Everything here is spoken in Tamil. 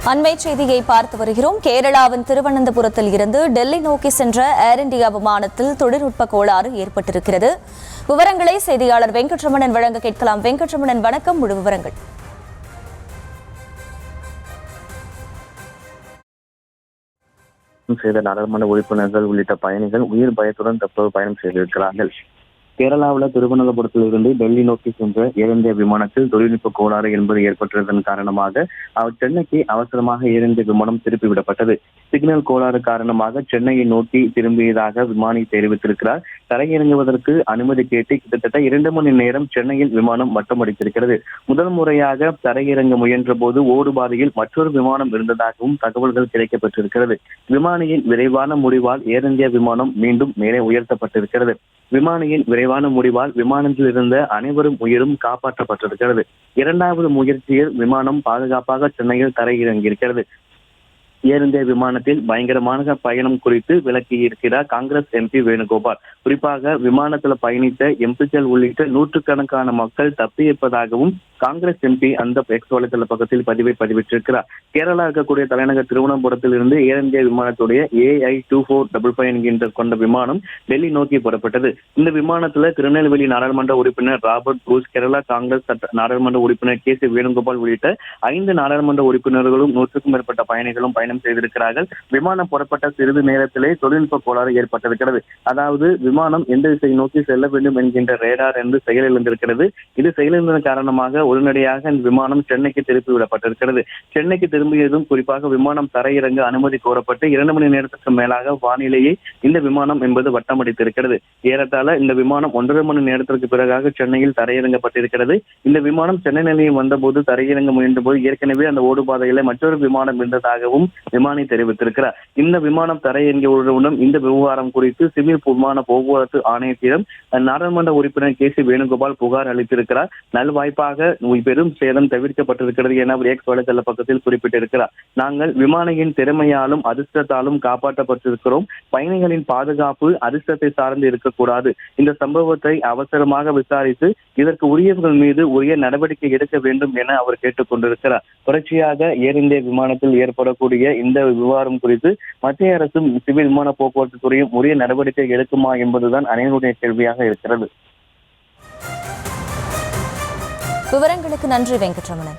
அண்மை செய்தியை பார்த்து வருகிறோம். கேரளாவின் திருவனந்தபுரத்தில் இருந்து டெல்லி நோக்கி சென்ற ஏர் இந்தியா விமானத்தில் தொழில்நுட்ப கோளாறு ஏற்பட்டிருக்கிறது. விவரங்களை செய்தியாளர் வெங்கட்ரமணன் வழங்க கேட்கலாம். வெங்கட்ரமணன், வணக்கம். முழு விவரங்கள். செய்த நாடாளுமன்ற உறுப்பினர்கள் உள்ளிட்ட பயணிகள் உயிர் பயத்துடன் தற்போது பயணம் செய்திருக்கிறார்கள். கேரளாவில் திருவனந்தபுரத்தில் இருந்து டெல்லி நோக்கி சென்ற ஏர் இந்தியா விமானத்தில் தொழில்நுட்ப கோளாறு என்பது ஏற்பட்டதன் காரணமாக சென்னைக்கு அவசரமாக ஏர் இந்தியா விமானம் திருப்பிவிடப்பட்டது. சிக்னல் கோளாறு காரணமாக சென்னையை நோக்கி திரும்பியதாக விமானி தெரிவித்திருக்கிறார். தரையிறங்குவதற்கு அனுமதி கேட்டு கிட்டத்தட்ட 2 மணி நேரம் சென்னையில் விமானம் வட்டமடித்திருக்கிறது. முதல் முறையாக தரையிறங்க முயன்ற போது ஓடுபாதையில் மற்றொரு விமானம் இருந்ததாகவும் தகவல்கள் கிடைக்கப்பட்டிருக்கிறது. விமானியின் விரைவான முடிவால் ஏர் இந்தியா விமானம் மீண்டும் மேலே உயர்த்தப்பட்டிருக்கிறது. விமானியின் விரைவான முடிவால் விமானத்தில் இருந்த அனைவரும் உயிரும் காப்பாற்றப்பட்டிருக்கிறது. 2வது முயற்சியில் விமானம் பாதுகாப்பாக சென்னையில் தரையிறங்கியிருக்கிறது. ஏர் இந்தியா விமானத்தில் பயங்கரமான பயணம் குறித்து விளக்கியிருக்கிறார் காங்கிரஸ் எம்பி வேணுகோபால். குறிப்பாக விமானத்தில் பயணித்த எம்பிக்கள் உள்ளிட்ட நூற்றுக்கணக்கான மக்கள் தப்பியிருப்பதாகவும் காங்கிரஸ் எம்பி அந்த எக்ஸ் வலைதள பக்கத்தில் பதிவிட்டிருக்கிறார். கேரளா இருக்கக்கூடிய தலைநகர் திருவனந்தபுரத்தில் இருந்து ஏர் இந்தியா விமானத்துடைய AI2455 என்கின்ற கொண்ட விமானம் டெல்லி நோக்கி புறப்பட்டது. இந்த விமானத்துல திருநெல்வேலி நாடாளுமன்ற உறுப்பினர் ராபர்ட் புரூஸ், கேரளா காங்கிரஸ் நாடாளுமன்ற உறுப்பினர் KC வேணுகோபால் உள்ளிட்ட 5 நாடாளுமன்ற உறுப்பினர்களும் 100க்கும் மேற்பட்ட பயணிகளும் பயணம் செய்திருக்கிறார்கள். விமானம் புறப்பட்ட சிறிது நேரத்திலே தொழில்நுட்ப கோளாறு ஏற்பட்டிருக்கிறது. அதாவது விமானம் எந்த திசை நோக்கி செல்ல வேண்டும் என்கின்ற ரேடார் என்று செயலிழந்திருக்கிறது. இது செயலிழந்ததன் காரணமாக உடனடியாக இந்த விமானம் சென்னைக்கு திருப்பி விடப்பட்டிருக்கிறது. சென்னைக்கு திரும்பியதும் குறிப்பாக விமானம் தரையிறங்க அனுமதி கோரப்பட்டு 2 மணி நேரத்துக்கு மேலாக வானிலையை இந்த விமானம் என்பது வட்டமடித்திருக்கிறது. ஏறத்தாழ இந்த விமானம் 1.5 மணி நேரத்திற்கு பிறகாக சென்னையில் தரையிறங்கப்பட்டிருக்கிறது. இந்த விமானம் சென்னை நிலையம் வந்தபோது தரையிறங்க முயன்ற போது ஏற்கனவே அந்த ஓடுபாதையில மற்றொரு விமானம் இருந்ததாகவும் விமானி தெரிவித்திருக்கிறார். இந்த விமானம் தரையிறங்கியவுடன் இந்த விவகாரம் குறித்து சிவில் விமான போக்குவரத்து ஆணையத்திடம் நாடாளுமன்ற உறுப்பினர் KC வேணுகோபால் புகார் அளித்திருக்கிறார். நல்வாய்ப்பாக பெரும் சேதம் தவிர்க்கப்பட்டிருக்கிறது என அவர் எக்ஸ் வலைதள பக்கத்தில் குறிப்பிட்டிருக்கிறார். நாங்கள் விமானியின் திறமையாலும் அதிர்ஷ்டத்தாலும் காப்பாற்றப்பட்டிருக்கிறோம். பயணிகளின் பாதுகாப்பு அதிர்ஷ்டத்தை சார்ந்து இருக்கக்கூடாது. இந்த சம்பவத்தை அவசரமாக விசாரித்து இதற்கு உரியவர்கள் மீது உரிய நடவடிக்கை எடுக்க வேண்டும் என அவர் கேட்டுக் கொண்டிருக்கிறார். தொடர்ச்சியாக ஏர் இந்தியா விமானத்தில் ஏற்படக்கூடிய இந்த விவகாரம் குறித்து மத்திய அரசும் சிவில் விமான போக்குவரத்து துறையும் உரிய நடவடிக்கை எடுக்குமா என்பதுதான் அனைவருடைய கேள்வியாக இருக்கிறது. விவரங்களுக்கு நன்றி வெங்கட்ரமணன்.